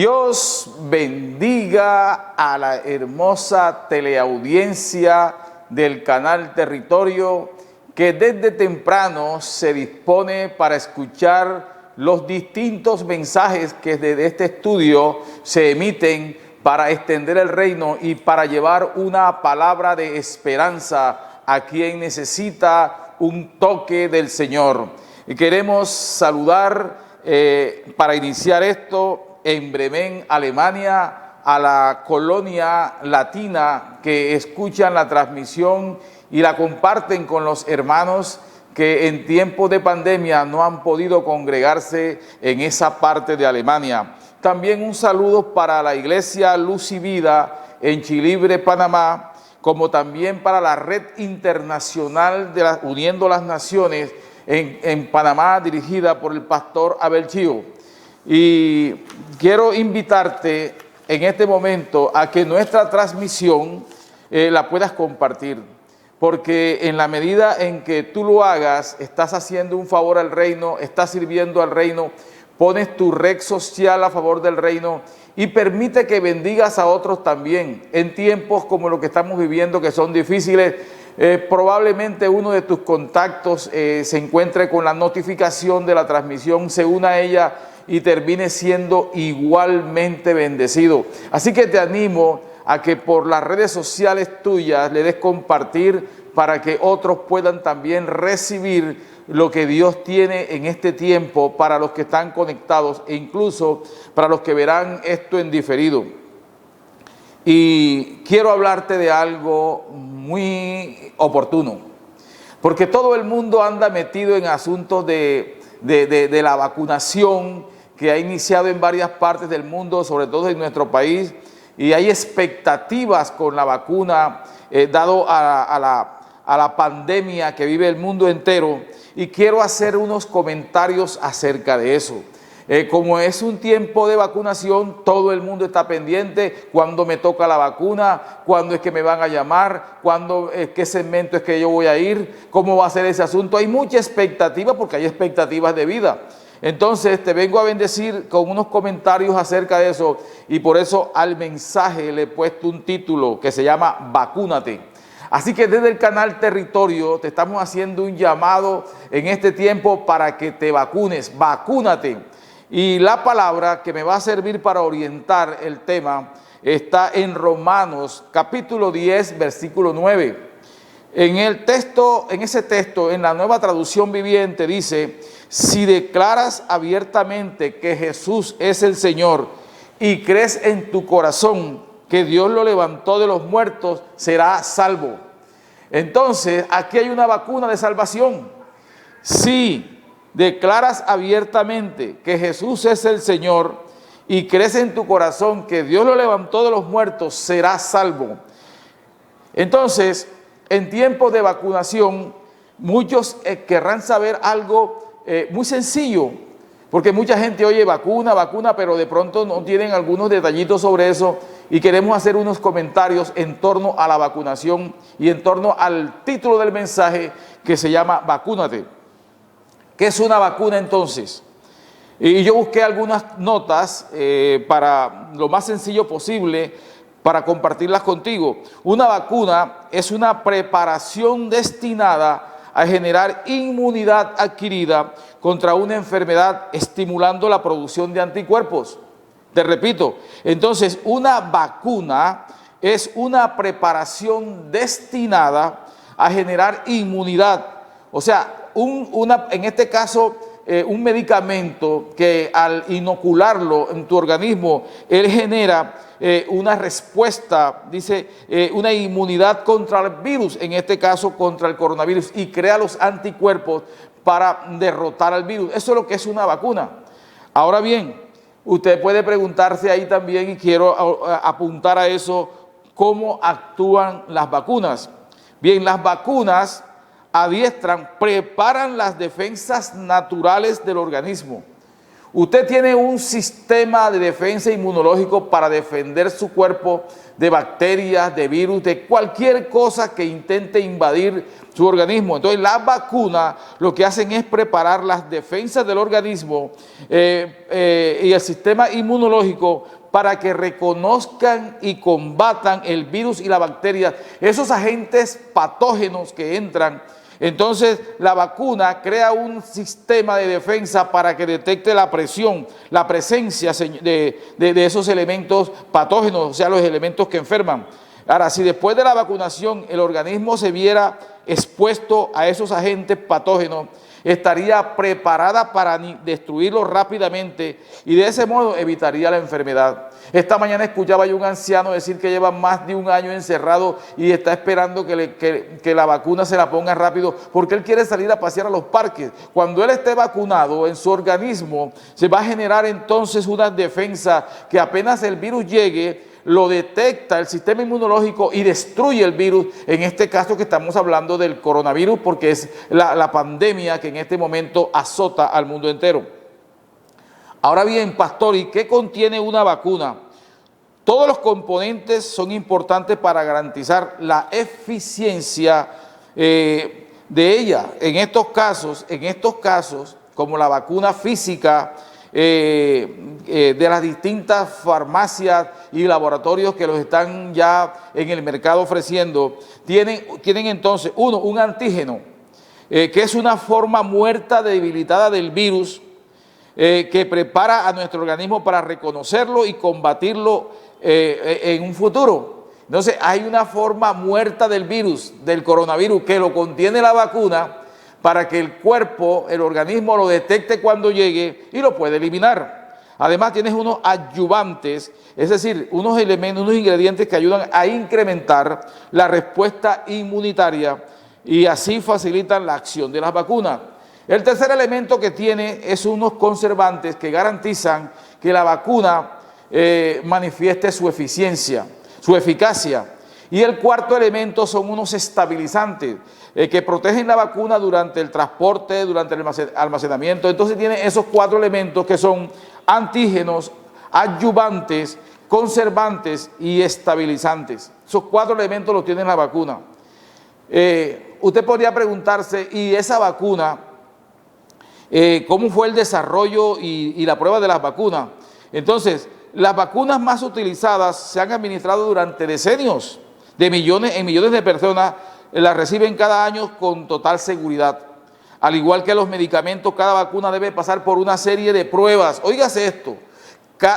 Dios bendiga a la hermosa teleaudiencia del canal Territorio que desde temprano se dispone para escuchar los distintos mensajes que desde este estudio se emiten para extender el reino y para llevar una palabra de esperanza a quien necesita un toque del Señor. Y queremos saludar para iniciar esto en Bremen, Alemania, a la colonia latina que escuchan la transmisión y la comparten con los hermanos que en tiempos de pandemia no han podido congregarse en esa parte de Alemania. También un saludo para la Iglesia Luz y Vida en Chilibre, Panamá, como también para la Red Internacional de Uniendo las Naciones en Panamá, dirigida por el pastor Abel Chío. Y quiero invitarte en este momento a que nuestra transmisión la puedas compartir, porque en la medida en que tú lo hagas, estás haciendo un favor al reino, estás sirviendo al reino, pones tu red social a favor del reino y permite que bendigas a otros también. En tiempos como los que estamos viviendo, que son difíciles, probablemente uno de tus contactos se encuentre con la notificación de la transmisión, se una a ella y termine siendo igualmente bendecido. Así que te animo a que por las redes sociales tuyas le des compartir para que otros puedan también recibir lo que Dios tiene en este tiempo para los que están conectados e incluso para los que verán esto en diferido. Y quiero hablarte de algo muy oportuno, porque todo el mundo anda metido en asuntos de la vacunación que ha iniciado en varias partes del mundo, sobre todo en nuestro país, y hay expectativas con la vacuna dado a la pandemia que vive el mundo entero, y quiero hacer unos comentarios acerca de eso. Como es un tiempo de vacunación, todo el mundo está pendiente, cuándo me toca la vacuna, cuándo es que me van a llamar, qué segmento es que yo voy a ir, cómo va a ser ese asunto. Hay mucha expectativa porque hay expectativas de vida. Entonces te vengo a bendecir con unos comentarios acerca de eso y por eso al mensaje le he puesto un título que se llama Vacúnate. Así que desde el canal Territorio te estamos haciendo un llamado en este tiempo para que te vacunes, vacúnate. Y la palabra que me va a servir para orientar el tema está en Romanos capítulo 10, versículo 9. En ese texto, en la Nueva Traducción Viviente dice: si declaras abiertamente que Jesús es el Señor y crees en tu corazón que Dios lo levantó de los muertos, serás salvo. Entonces, aquí hay una vacuna de salvación. Si declaras abiertamente que Jesús es el Señor y crees en tu corazón que Dios lo levantó de los muertos, serás salvo. Entonces, en tiempos de vacunación, muchos querrán saber algo muy sencillo, porque mucha gente oye vacuna, pero de pronto no tienen algunos detallitos sobre eso y queremos hacer unos comentarios en torno a la vacunación y en torno al título del mensaje que se llama Vacúnate. ¿Qué es una vacuna entonces? Y yo busqué algunas notas para lo más sencillo posible para compartirlas contigo. Una vacuna es una preparación destinada a generar inmunidad adquirida contra una enfermedad, estimulando la producción de anticuerpos. Te repito, entonces una vacuna es una preparación destinada a generar inmunidad. O sea, en este caso, un medicamento que al inocularlo en tu organismo, él genera una respuesta, una inmunidad contra el virus, en este caso contra el coronavirus, y crea los anticuerpos para derrotar al virus. Eso es lo que es una vacuna. Ahora bien, usted puede preguntarse ahí también, y quiero apuntar a eso, ¿cómo actúan las vacunas? Bien, las vacunas adiestran, preparan las defensas naturales del organismo. Usted tiene un sistema de defensa inmunológico para defender su cuerpo de bacterias, de virus, de cualquier cosa que intente invadir su organismo. Entonces, las vacunas lo que hacen es preparar las defensas del organismo y el sistema inmunológico para que reconozcan y combatan el virus y la bacteria, esos agentes patógenos que entran. Entonces, la vacuna crea un sistema de defensa para que detecte la presión, la presencia de esos elementos patógenos, o sea, los elementos que enferman. Ahora, si después de la vacunación el organismo se viera expuesto a esos agentes patógenos, estaría preparada para destruirlos rápidamente y de ese modo evitaría la enfermedad. Esta mañana escuchaba yo a un anciano decir que lleva más de un año encerrado y está esperando que la vacuna se la ponga rápido porque él quiere salir a pasear a los parques. Cuando él esté vacunado, en su organismo se va a generar entonces una defensa que apenas el virus llegue, lo detecta el sistema inmunológico y destruye el virus, en este caso que estamos hablando del coronavirus, porque es la pandemia que en este momento azota al mundo entero. Ahora bien, pastor, ¿y qué contiene una vacuna? Todos los componentes son importantes para garantizar la eficiencia de ella. En estos casos, como la vacuna física, de las distintas farmacias y laboratorios que los están ya en el mercado ofreciendo, tienen entonces, un antígeno, que es una forma muerta, debilitada del virus, que prepara a nuestro organismo para reconocerlo y combatirlo en un futuro. Entonces, hay una forma muerta del virus, del coronavirus, que lo contiene la vacuna, para que el cuerpo, el organismo lo detecte cuando llegue y lo puede eliminar. Además, tienes unos adyuvantes, es decir, unos elementos, unos ingredientes que ayudan a incrementar la respuesta inmunitaria y así facilitan la acción de las vacunas. El tercer elemento que tiene es unos conservantes que garantizan que la vacuna manifieste su eficiencia, su eficacia. Y el cuarto elemento son unos estabilizantes que protegen la vacuna durante el transporte, durante el almacenamiento. Entonces tiene esos 4 elementos que son antígenos, adyuvantes, conservantes y estabilizantes. Esos 4 elementos los tiene la vacuna. Usted podría preguntarse, ¿y esa vacuna, cómo fue el desarrollo y la prueba de las vacunas? Entonces, las vacunas más utilizadas se han administrado durante decenios. En millones de personas las reciben cada año con total seguridad. Al igual que los medicamentos, cada vacuna debe pasar por una serie de pruebas. Óigase esto,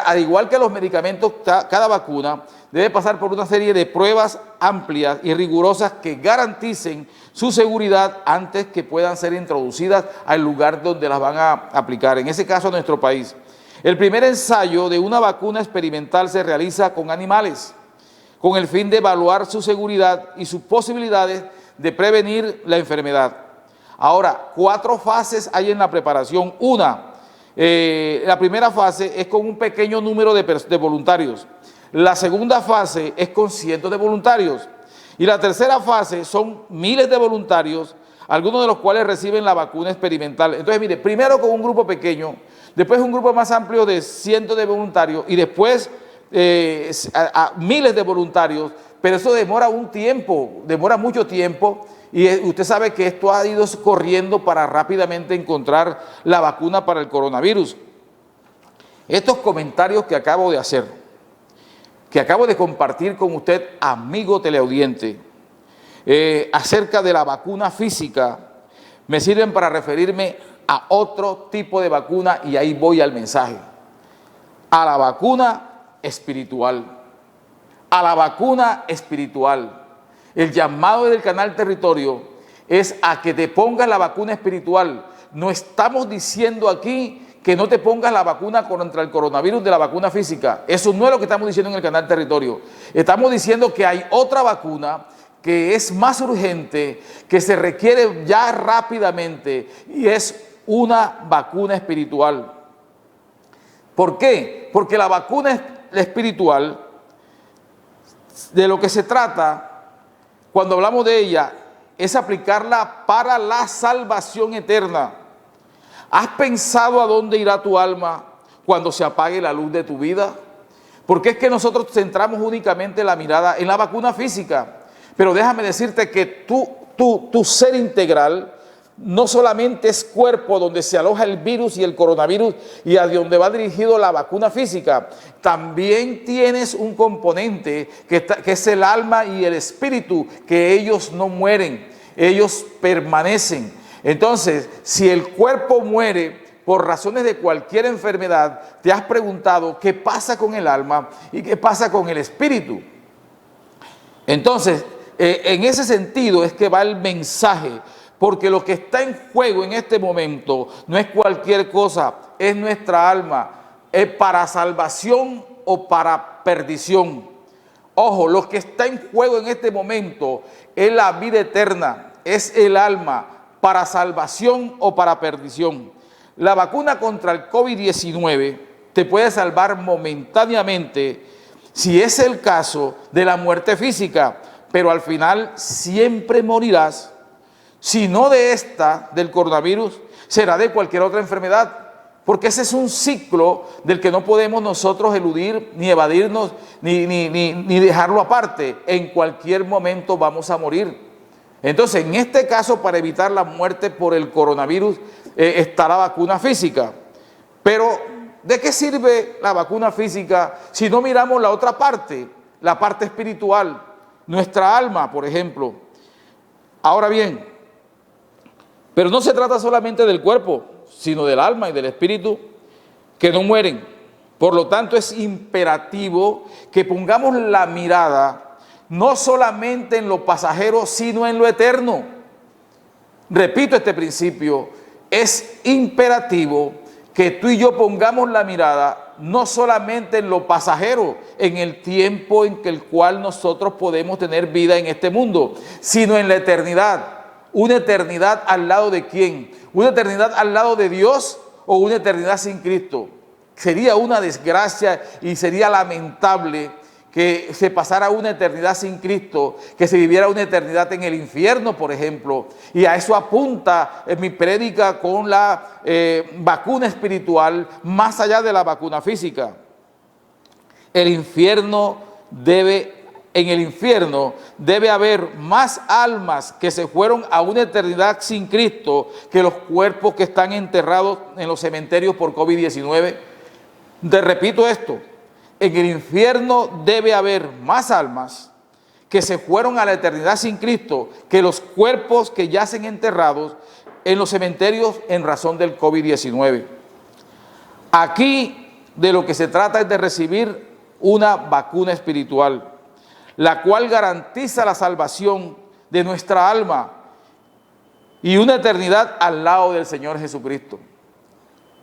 al igual que los medicamentos, cada vacuna debe pasar por una serie de pruebas amplias y rigurosas que garanticen su seguridad antes que puedan ser introducidas al lugar donde las van a aplicar, en ese caso a nuestro país. El primer ensayo de una vacuna experimental se realiza con animales, con el fin de evaluar su seguridad y sus posibilidades de prevenir la enfermedad. Ahora, 4 fases hay en la preparación. La primera fase es con un pequeño número de voluntarios. La segunda fase es con cientos de voluntarios. Y la tercera fase son miles de voluntarios, algunos de los cuales reciben la vacuna experimental. Entonces, mire, primero con un grupo pequeño, después un grupo más amplio de cientos de voluntarios y después a miles de voluntarios, pero eso demora un tiempo, demora mucho tiempo, y usted sabe que esto ha ido corriendo para rápidamente encontrar la vacuna para el coronavirus. Estos comentarios que acabo de hacer, que acabo de compartir con usted, amigo teleaudiente, acerca de la vacuna física, me sirven para referirme a otro tipo de vacuna, y ahí voy al mensaje, a la vacuna espiritual, a la vacuna espiritual. El llamado del canal Territorio es a que te pongas la vacuna espiritual. No estamos diciendo aquí que no te pongas la vacuna contra el coronavirus de la vacuna física. Eso no es lo que estamos diciendo en el canal Territorio. Estamos diciendo que hay otra vacuna que es más urgente, que se requiere ya rápidamente, y es una vacuna espiritual. ¿Por qué? Porque la vacuna espiritual, de lo que se trata, cuando hablamos de ella, es aplicarla para la salvación eterna. ¿Has pensado a dónde irá tu alma cuando se apague la luz de tu vida? Porque es que nosotros centramos únicamente la mirada en la vacuna física. Pero déjame decirte que tu ser integral no solamente es cuerpo donde se aloja el virus y el coronavirus y a donde va dirigido la vacuna física, también tienes un componente que es el alma y el espíritu, que ellos no mueren, ellos permanecen. Entonces, si el cuerpo muere por razones de cualquier enfermedad, te has preguntado qué pasa con el alma y qué pasa con el espíritu. Entonces, en ese sentido es que va el mensaje, porque lo que está en juego en este momento no es cualquier cosa, es nuestra alma, es para salvación o para perdición. Ojo, lo que está en juego en este momento es la vida eterna, es el alma, para salvación o para perdición. La vacuna contra el COVID-19 te puede salvar momentáneamente, si es el caso, de la muerte física, pero al final siempre morirás. Si no de esta, del coronavirus, será de cualquier otra enfermedad, porque ese es un ciclo del que no podemos nosotros eludir, ni evadirnos, ni dejarlo aparte. En cualquier momento vamos a morir. Entonces, en este caso, para evitar la muerte por el coronavirus, está la vacuna física. Pero, ¿de qué sirve la vacuna física si no miramos la otra parte, la parte espiritual, nuestra alma, por ejemplo? Ahora bien, pero no se trata solamente del cuerpo, sino del alma y del espíritu, que no mueren. Por lo tanto, es imperativo que pongamos la mirada no solamente en lo pasajero, sino en lo eterno. Repito este principio, es imperativo que tú y yo pongamos la mirada no solamente en lo pasajero, en el tiempo en el cual nosotros podemos tener vida en este mundo, sino en la eternidad. ¿Una eternidad al lado de quién? ¿Una eternidad al lado de Dios o una eternidad sin Cristo? Sería una desgracia y sería lamentable que se pasara una eternidad sin Cristo, que se viviera una eternidad en el infierno, por ejemplo. Y a eso apunta en mi prédica con la vacuna espiritual, más allá de la vacuna física. En el infierno debe haber más almas que se fueron a una eternidad sin Cristo que los cuerpos que están enterrados en los cementerios por COVID-19. Te repito esto, en el infierno debe haber más almas que se fueron a la eternidad sin Cristo que los cuerpos que yacen enterrados en los cementerios en razón del COVID-19. Aquí de lo que se trata es de recibir una vacuna espiritual, la cual garantiza la salvación de nuestra alma y una eternidad al lado del Señor Jesucristo.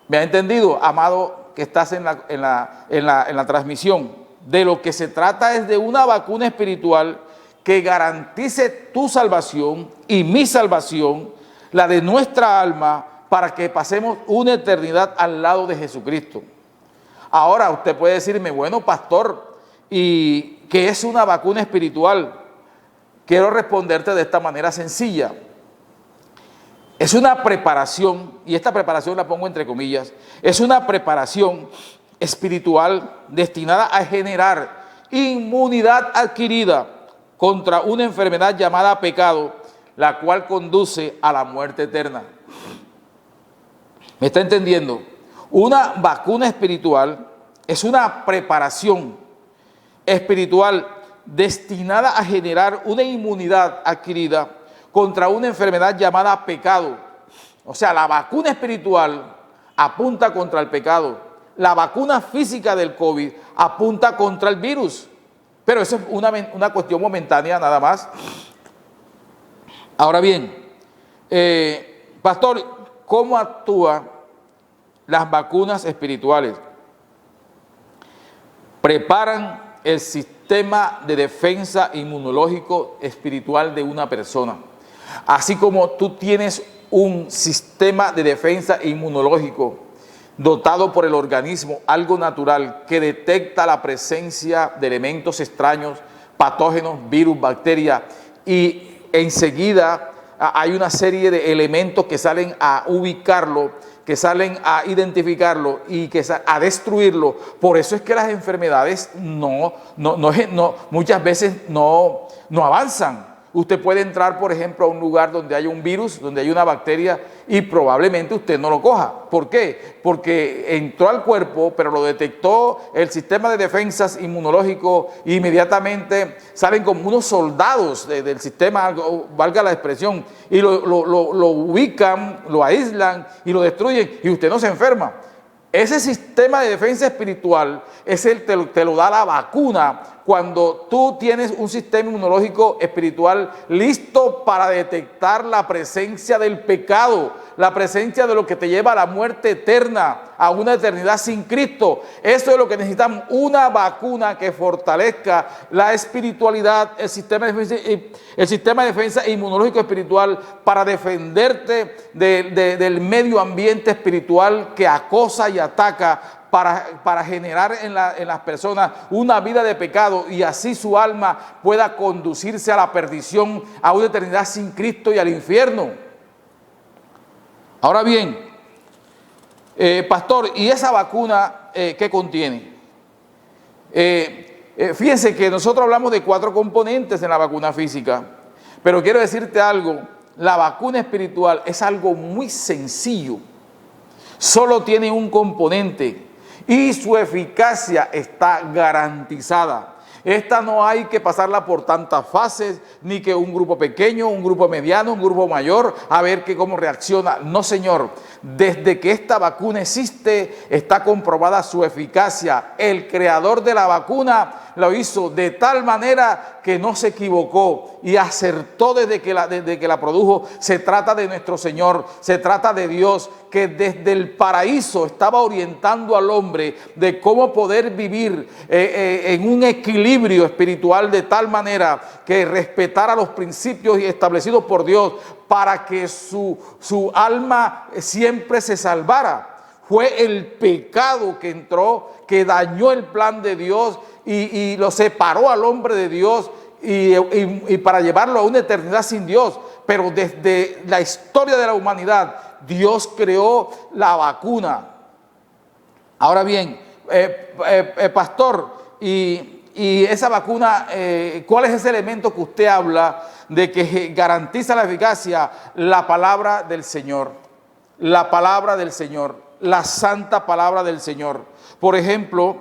¿Me ha entendido, amado, que estás en la transmisión? De lo que se trata es de una vacuna espiritual que garantice tu salvación y mi salvación, la de nuestra alma, para que pasemos una eternidad al lado de Jesucristo. Ahora usted puede decirme, bueno, pastor, ¿y qué es una vacuna espiritual? Quiero responderte de esta manera sencilla. Es una preparación, y esta preparación la pongo entre comillas, es una preparación espiritual destinada a generar inmunidad adquirida contra una enfermedad llamada pecado, la cual conduce a la muerte eterna. ¿Me está entendiendo? Una vacuna espiritual es una preparación espiritual destinada a generar una inmunidad adquirida contra una enfermedad llamada pecado. O sea, la vacuna espiritual apunta contra el pecado. La vacuna física del COVID apunta contra el virus. Pero eso es una cuestión momentánea nada más. Ahora bien, pastor, ¿cómo actúan las vacunas espirituales? Preparan el sistema de defensa inmunológico espiritual de una persona. Así como tú tienes un sistema de defensa inmunológico dotado por el organismo, algo natural, que detecta la presencia de elementos extraños, patógenos, virus, bacterias, y enseguida hay una serie de elementos que salen a ubicarlo, que salen a identificarlo y que a destruirlo. Por eso es que las enfermedades muchas veces no avanzan. Usted puede entrar, por ejemplo, a un lugar donde hay un virus, donde hay una bacteria, y probablemente usted no lo coja. ¿Por qué? Porque entró al cuerpo, pero lo detectó el sistema de defensas inmunológico, e inmediatamente salen como unos soldados del sistema, valga la expresión, y lo ubican, lo aíslan y lo destruyen, y usted no se enferma. Ese sistema de defensa espiritual te lo da la vacuna cuando tú tienes un sistema inmunológico espiritual listo para detectar la presencia del pecado, la presencia de lo que te lleva a la muerte eterna, a una eternidad sin Cristo. Eso es lo que necesitamos, una vacuna que fortalezca la espiritualidad, el sistema de defensa inmunológico espiritual para defenderte del medio ambiente espiritual que acosa y ataca para generar en las personas una vida de pecado y así su alma pueda conducirse a la perdición, a una eternidad sin Cristo y al infierno. Ahora bien, pastor, ¿y esa vacuna qué contiene? Fíjense que nosotros hablamos de 4 componentes en la vacuna física, pero quiero decirte algo, la vacuna espiritual es algo muy sencillo, solo tiene un componente y su eficacia está garantizada. Esta no hay que pasarla por tantas fases, ni que un grupo pequeño, un grupo mediano, un grupo mayor, a ver cómo reacciona. No, señor. Desde que esta vacuna existe, está comprobada su eficacia. El creador de la vacuna lo hizo de tal manera que no se equivocó y acertó desde que la produjo. Se trata de nuestro Señor, se trata de Dios, que desde el paraíso estaba orientando al hombre de cómo poder vivir en un equilibrio espiritual de tal manera que respetara los principios establecidos por Dios para que su alma siempre se salvara. Fue el pecado que entró, que dañó el plan de Dios y lo separó al hombre de Dios y para llevarlo a una eternidad sin Dios. Pero desde la historia de la humanidad, Dios creó la vacuna. Ahora bien, pastor, y esa vacuna, ¿cuál es ese elemento que usted habla de que garantiza la eficacia? La palabra del Señor, la palabra del Señor, la santa palabra del Señor. Por ejemplo,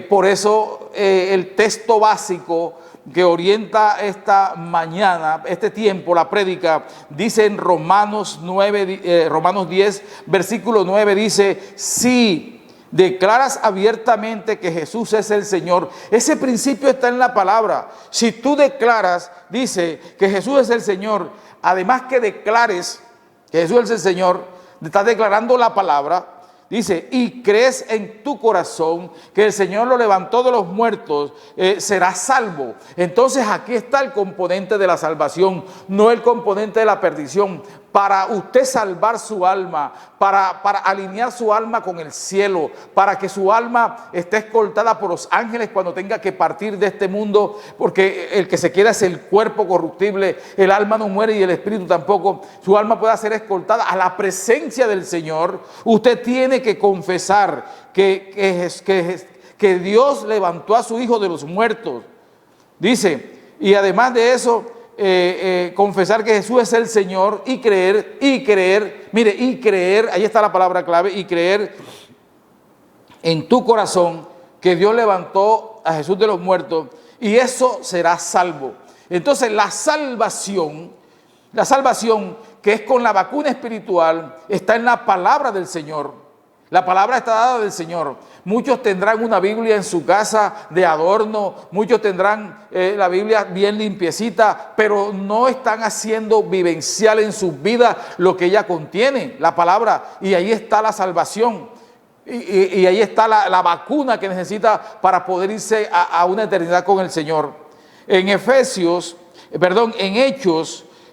por eso el texto básico que orienta esta mañana, este tiempo, la prédica, dice en Romanos 10, versículo 9, dice, si declaras abiertamente que Jesús es el Señor. Ese principio está en la palabra. Si tú declaras, dice, que Jesús es el Señor, además que declares que Jesús es el Señor, estás declarando la palabra. Dice, y crees en tu corazón que el Señor lo levantó de los muertos, serás salvo. Entonces aquí está el componente de la salvación, no el componente de la perdición. Para usted salvar su alma, para alinear su alma con el cielo, para que su alma esté escoltada por los ángeles cuando tenga que partir de este mundo, porque el que se queda es el cuerpo corruptible, el alma no muere y el espíritu tampoco. Su alma pueda ser escoltada a la presencia del Señor. Usted tiene que confesar que Dios levantó a su Hijo de los muertos. Dice, y además de eso, confesar que Jesús es el Señor y creer, mire, y creer, ahí está la palabra clave, y creer en tu corazón que Dios levantó a Jesús de los muertos y eso será salvo. Entonces la salvación que es con la vacuna espiritual está en la palabra del Señor. La palabra está dada del Señor. Muchos tendrán una Biblia en su casa de adorno, muchos tendrán la Biblia bien limpiecita, pero no están haciendo vivencial en sus vidas lo que ella contiene, la palabra, y ahí está la salvación. Y ahí está la vacuna que necesita para poder irse a una eternidad con el Señor. En Hechos,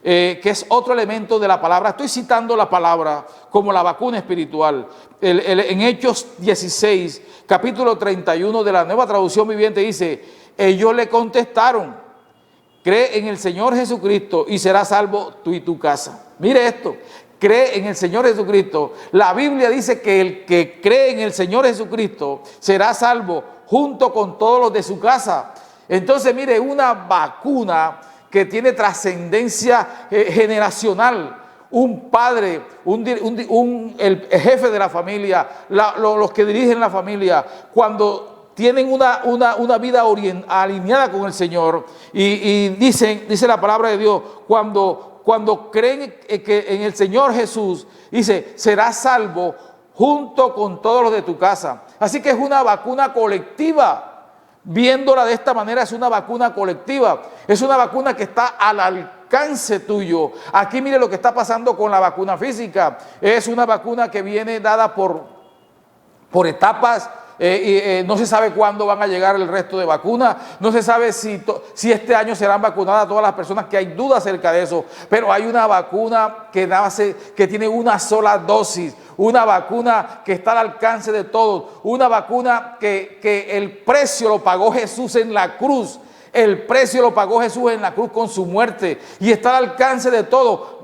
que es otro elemento de la palabra, estoy citando la palabra como la vacuna espiritual. En Hechos 16, capítulo 31 de la Nueva Traducción Viviente dice, ellos le contestaron, cree en el Señor Jesucristo y serás salvo tú y tu casa. Mire esto, cree en el Señor Jesucristo. La Biblia dice que el que cree en el Señor Jesucristo será salvo junto con todos los de su casa. Entonces, mire, una vacuna que tiene trascendencia generacional. Un padre, el jefe de la familia, los que dirigen la familia, cuando tienen una vida alineada con el Señor, y dice la palabra de Dios, cuando creen que en el Señor Jesús, dice, serás salvo junto con todos los de tu casa. Así que es una vacuna colectiva. Viéndola de esta manera, es una vacuna colectiva, es una vacuna que está al alcance tuyo. Aquí mire lo que está pasando con la vacuna física. Es una vacuna que viene dada por etapas. No se sabe cuándo van a llegar el resto de vacunas, no se sabe si este año serán vacunadas todas las personas, que hay dudas acerca de eso, pero hay una vacuna que tiene una sola dosis, una vacuna que está al alcance de todos, una vacuna que el precio lo pagó Jesús en la cruz, el precio lo pagó Jesús en la cruz con su muerte y está al alcance de todos.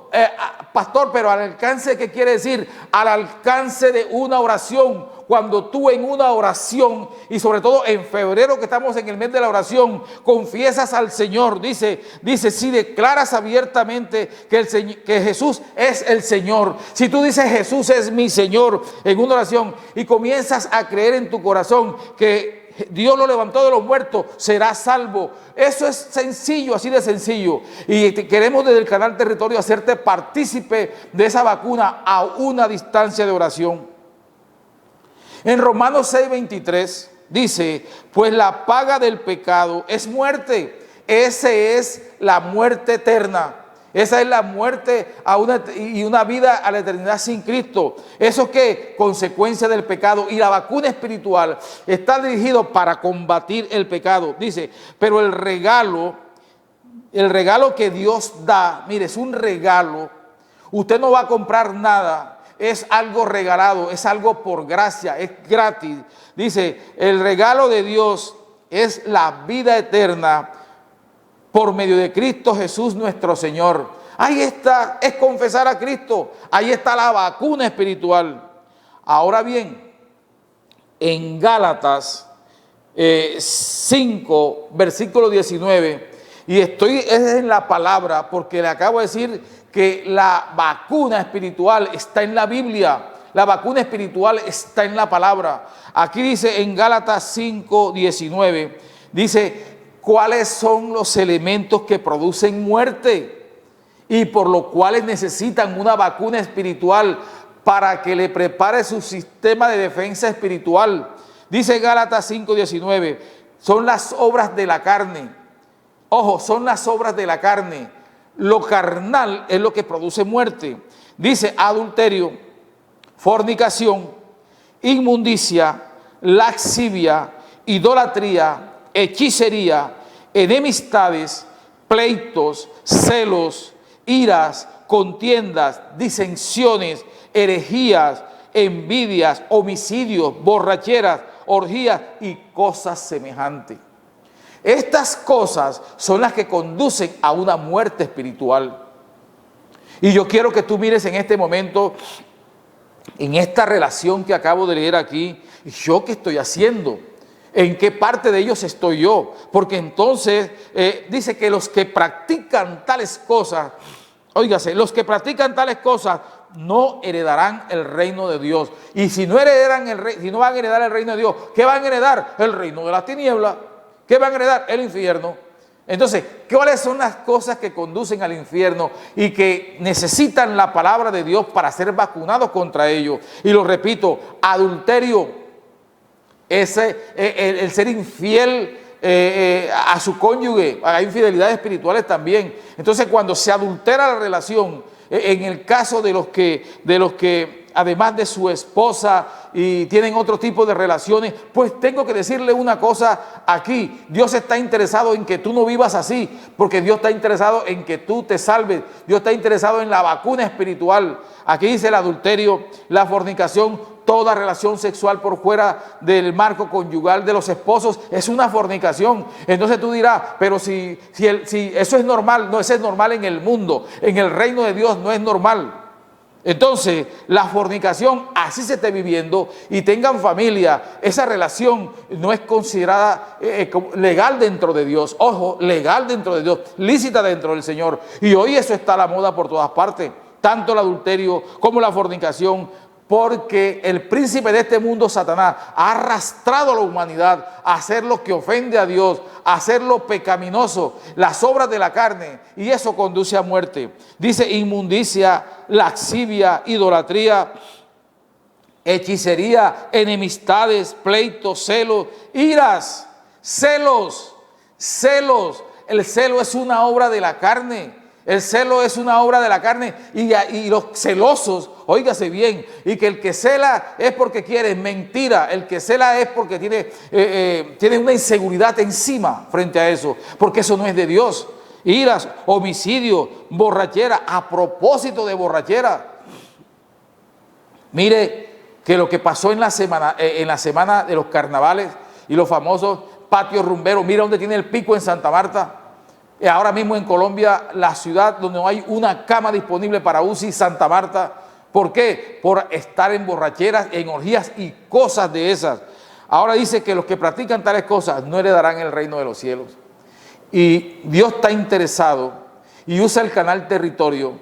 Pastor, pero al alcance, ¿qué quiere decir? Al alcance de una oración. Cuando tú en una oración, y sobre todo en febrero que estamos en el mes de la oración, confiesas al Señor, dice, si declaras abiertamente que Jesús es el Señor, si tú dices Jesús es mi Señor en una oración y comienzas a creer en tu corazón que Dios lo levantó de los muertos, serás salvo. Eso es sencillo, así de sencillo. Y queremos desde el canal Territorio hacerte partícipe de esa vacuna a una distancia de oración. En Romanos 6:23 dice, pues la paga del pecado es muerte. Esa es la muerte eterna. Esa es la muerte y una vida a la eternidad sin Cristo. Eso que consecuencia del pecado. Y la vacuna espiritual está dirigido para combatir el pecado. Dice, pero el regalo que Dios da, mire, es un regalo. Usted no va a comprar nada. Es algo regalado, es algo por gracia, es gratis. Dice, el regalo de Dios es la vida eterna por medio de Cristo Jesús nuestro Señor. Ahí está, es confesar a Cristo. Ahí está la vacuna espiritual. Ahora bien, en Gálatas 5, versículo 19, y es en la palabra porque le acabo de decir que la vacuna espiritual está en la Biblia. La vacuna espiritual está en la palabra. Aquí dice en Gálatas 5, 19, dice, ¿cuáles son los elementos que producen muerte? Y por los cuales necesitan una vacuna espiritual para que le prepare su sistema de defensa espiritual. Dice Gálatas 5, 19, son las obras de la carne. Ojo, son las obras de la carne. Lo carnal es lo que produce muerte. Dice adulterio, fornicación, inmundicia, lascivia, idolatría, hechicería, enemistades, pleitos, celos, iras, contiendas, disensiones, herejías, envidias, homicidios, borracheras, orgías y cosas semejantes. Estas cosas son las que conducen a una muerte espiritual. Y yo quiero que tú mires en este momento, en esta relación que acabo de leer aquí, ¿yo qué estoy haciendo? ¿En qué parte de ellos estoy yo? Porque entonces dice que los que practican tales cosas, óigase, los que practican tales cosas no heredarán el reino de Dios. Y si no heredarán si no van a heredar el reino de Dios, ¿qué van a heredar? El reino de las tinieblas. ¿Qué van a heredar? El infierno. Entonces, ¿cuáles son las cosas que conducen al infierno y que necesitan la palabra de Dios para ser vacunados contra ellos? Y lo repito, adulterio, el ser infiel a su cónyuge, hay infidelidades espirituales también. Entonces, cuando se adultera la relación, en el caso de los que además de su esposa y tienen otro tipo de relaciones, pues tengo que decirle una cosa aquí. Dios está interesado en que tú no vivas así, porque Dios está interesado en que tú te salves. Dios está interesado en la vacuna espiritual. Aquí dice el adulterio, la fornicación, toda relación sexual por fuera del marco conyugal de los esposos es una fornicación. Entonces tú dirás, pero si eso es normal, no, eso es normal en el mundo, en el reino de Dios no es normal. Entonces, la fornicación, así se esté viviendo y tengan familia, esa relación no es considerada legal dentro de Dios. Ojo, legal dentro de Dios, lícita dentro del Señor. Y hoy eso está a la moda por todas partes, tanto el adulterio como la fornicación, porque el príncipe de este mundo, Satanás, ha arrastrado a la humanidad a hacer lo que ofende a Dios, a hacer lo pecaminoso, las obras de la carne, y eso conduce a muerte. Dice inmundicia, lascivia, idolatría, hechicería, enemistades, pleitos, celos, iras, celos. El celo es una obra de la carne. El celo es una obra de la carne y los celosos, óigase bien, y que el que cela es porque quiere, mentira, el que cela es porque tiene una inseguridad encima frente a eso, porque eso no es de Dios. Iras, homicidio, borrachera, a propósito de borrachera. Mire que lo que pasó en la semana de los carnavales y los famosos patios rumberos, mira dónde tiene el pico en Santa Marta. Ahora mismo en Colombia, la ciudad donde no hay una cama disponible para UCI, Santa Marta. ¿Por qué? Por estar en borracheras, en orgías y cosas de esas. Ahora dice que los que practican tales cosas no heredarán el reino de los cielos. Y Dios está interesado y usa el canal Territorio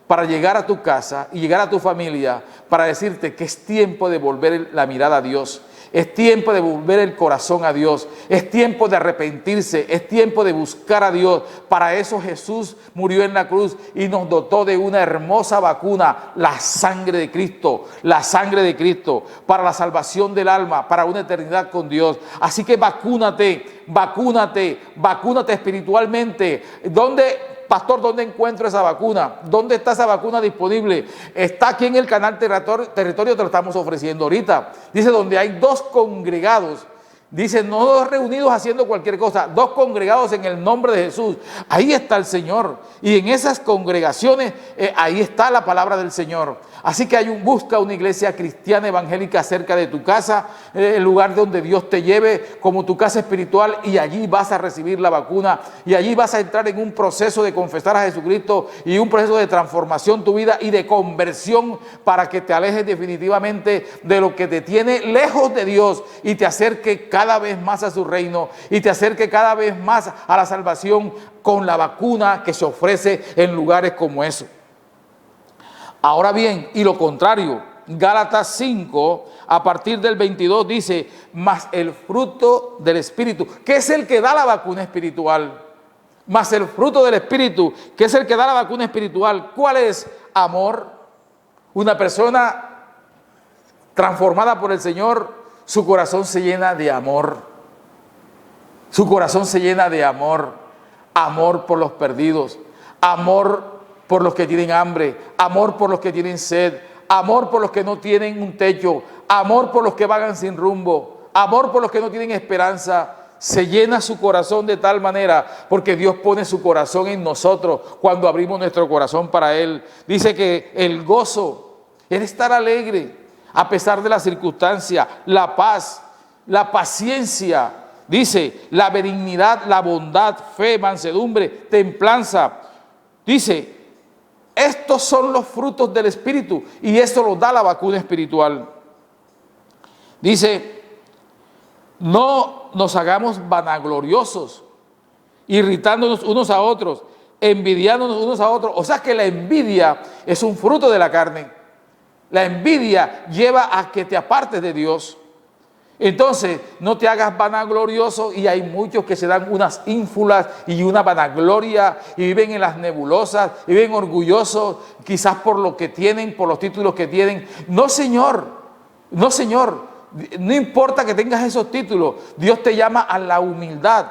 para llegar a tu casa y llegar a tu familia para decirte que es tiempo de volver la mirada a Dios. Es tiempo de volver el corazón a Dios, es tiempo de arrepentirse, es tiempo de buscar a Dios. Para eso Jesús murió en la cruz y nos dotó de una hermosa vacuna, la sangre de Cristo, para la salvación del alma, para una eternidad con Dios. Así que vacúnate espiritualmente. Pastor, ¿dónde encuentro esa vacuna? ¿Dónde está esa vacuna disponible? Está aquí en el canal Territorio, te lo estamos ofreciendo ahorita. Dice, donde hay dos congregados. Dice, no dos reunidos haciendo cualquier cosa, dos congregados en el nombre de Jesús. Ahí está el Señor. Y en esas congregaciones, ahí está la palabra del Señor. Así que busca una iglesia cristiana evangélica cerca de tu casa, el lugar donde Dios te lleve como tu casa espiritual, y allí vas a recibir la vacuna y allí vas a entrar en un proceso de confesar a Jesucristo y un proceso de transformación tu vida y de conversión para que te alejes definitivamente de lo que te tiene lejos de Dios y te acerque cada vez más a su reino y te acerque cada vez más a la salvación con la vacuna que se ofrece en lugares como eso. Ahora bien, y lo contrario, Gálatas 5, a partir del 22 dice, mas el fruto del Espíritu, que es el que da la vacuna espiritual, mas el fruto del Espíritu, que es el que da la vacuna espiritual, ¿cuál es? Amor. Una persona transformada por el Señor, su corazón se llena de amor. Su corazón se llena de amor. Amor por los perdidos, amor por los que tienen hambre, amor por los que tienen sed, amor por los que no tienen un techo, amor por los que vagan sin rumbo, amor por los que no tienen esperanza. Se llena su corazón de tal manera porque Dios pone su corazón en nosotros cuando abrimos nuestro corazón para Él. Dice que el gozo, el estar alegre a pesar de la circunstancia, la paz, la paciencia, dice la benignidad, la bondad, fe, mansedumbre, templanza. Dice, estos son los frutos del Espíritu y esto los da la vacuna espiritual. Dice, no nos hagamos vanagloriosos, irritándonos unos a otros, envidiándonos unos a otros. O sea que la envidia es un fruto de la carne. La envidia lleva a que te apartes de Dios. Entonces, no te hagas vanaglorioso, y hay muchos que se dan unas ínfulas y una vanagloria y viven en las nebulosas, y viven orgullosos, quizás por lo que tienen, por los títulos que tienen. No, señor, no, señor, no importa que tengas esos títulos, Dios te llama a la humildad.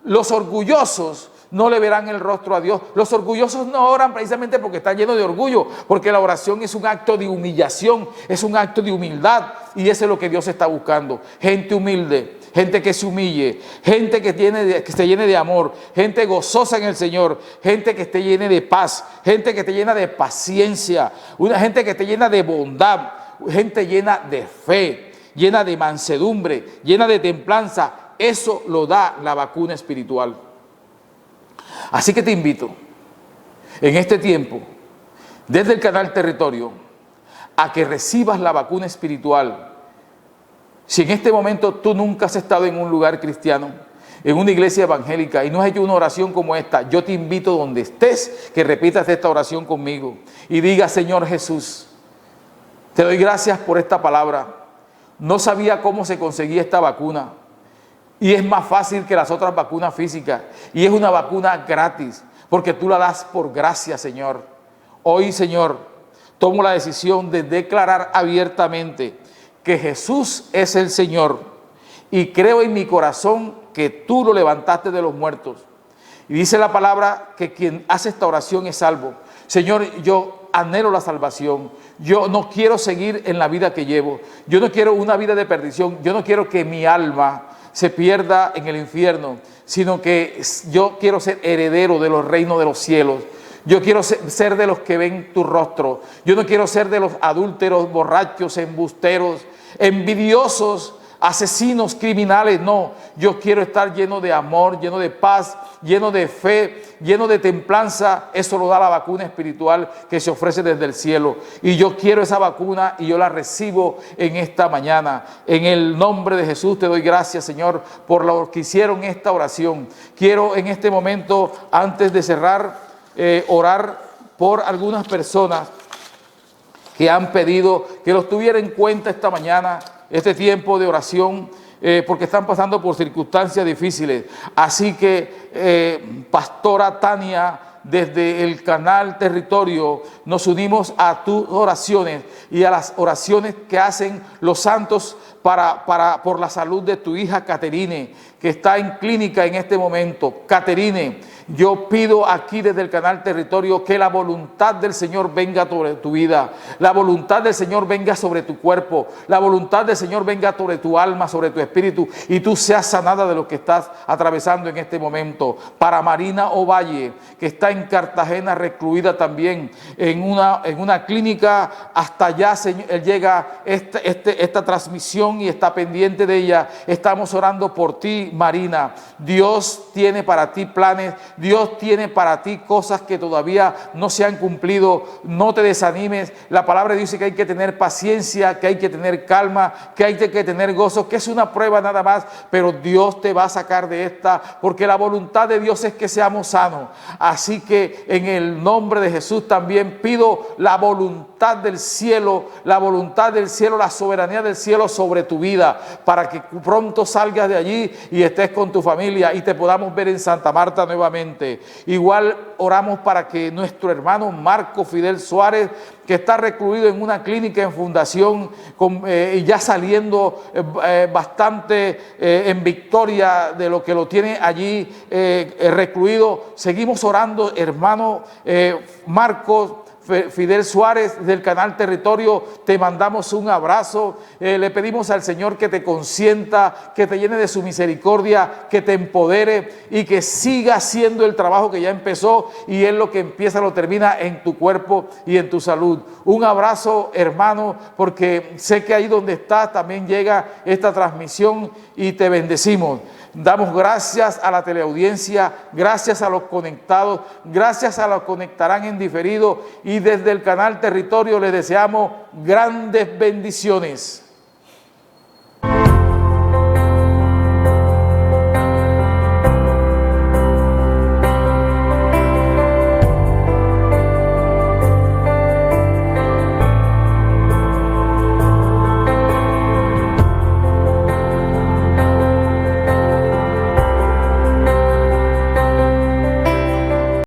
Los orgullosos no le verán el rostro a Dios. Los orgullosos no oran precisamente porque están llenos de orgullo, porque la oración es un acto de humillación, es un acto de humildad, y eso es lo que Dios está buscando. Gente humilde, gente que se humille, gente que se llene de amor, gente gozosa en el Señor, gente que esté llena de paz, gente que esté llena de paciencia, una gente que esté llena de bondad, gente llena de fe, llena de mansedumbre, llena de templanza. Eso lo da la vacuna espiritual. Así que te invito, en este tiempo, desde el canal Territorio, a que recibas la vacuna espiritual. Si en este momento tú nunca has estado en un lugar cristiano, en una iglesia evangélica, y no has hecho una oración como esta, yo te invito donde estés, que repitas esta oración conmigo y diga: Señor Jesús, te doy gracias por esta palabra. No sabía cómo se conseguía esta vacuna, y es más fácil que las otras vacunas físicas, y es una vacuna gratis, porque tú la das por gracia, Señor. Hoy, Señor, tomo la decisión de declarar abiertamente que Jesús es el Señor, y creo en mi corazón que tú lo levantaste de los muertos. Y dice la palabra que quien hace esta oración es salvo. Señor, yo anhelo la salvación. Yo no quiero seguir en la vida que llevo. Yo no quiero una vida de perdición. Yo no quiero que mi alma se pierda en el infierno, sino que yo quiero ser heredero de los reinos de los cielos. Yo quiero ser de los que ven tu rostro. Yo no quiero ser de los adúlteros, borrachos, embusteros, envidiosos, asesinos, criminales. No, yo quiero estar lleno de amor, lleno de paz, lleno de fe, lleno de templanza. Eso lo da la vacuna espiritual que se ofrece desde el cielo. Y yo quiero esa vacuna y yo la recibo en esta mañana. En el nombre de Jesús te doy gracias, Señor, por los que hicieron esta oración. Quiero en este momento, antes de cerrar, orar por algunas personas que han pedido que los tuviera en cuenta esta mañana, este tiempo de oración, porque están pasando por circunstancias difíciles. Así que, Pastora Tania, desde el canal Territorio, nos unimos a tus oraciones y a las oraciones que hacen los santos por la salud de tu hija Caterine, que está en clínica en este momento. Caterine, yo pido aquí desde el canal Territorio que la voluntad del Señor venga sobre tu vida, la voluntad del Señor venga sobre tu cuerpo, la voluntad del Señor venga sobre tu alma, sobre tu espíritu, y tú seas sanada de lo que estás atravesando en este momento. Para Marina Ovalle, que está en Cartagena recluida también en una clínica, hasta allá, Señor, llega esta transmisión y está pendiente de ella. Estamos orando por ti, Marina. Dios tiene para ti planes, Dios tiene para ti cosas que todavía no se han cumplido. No te desanimes. La palabra dice que hay que tener paciencia, que hay que tener calma, que hay que tener gozo, que es una prueba nada más, pero Dios te va a sacar de esta, porque la voluntad de Dios es que seamos sanos. Así que en el nombre de Jesús también pido la voluntad del cielo, la soberanía del cielo sobre tu vida, para que pronto salgas de allí y estés con tu familia y te podamos ver en Santa Marta nuevamente. Igual oramos para que nuestro hermano Marco Fidel Suárez, que está recluido en una clínica en Fundación, y ya saliendo bastante en victoria de lo que lo tiene allí recluido. Seguimos orando, hermano Marcos Fidel Suárez, del canal Territorio, te mandamos un abrazo. Le pedimos al Señor que te consienta, que te llene de su misericordia, que te empodere y que siga haciendo el trabajo que ya empezó, y Él lo que empieza lo termina en tu cuerpo y en tu salud. Un abrazo, hermano, porque sé que ahí donde estás también llega esta transmisión y te bendecimos. Damos gracias a la teleaudiencia, gracias a los conectados, gracias a los que conectarán en diferido, y desde el canal Territorio les deseamos grandes bendiciones.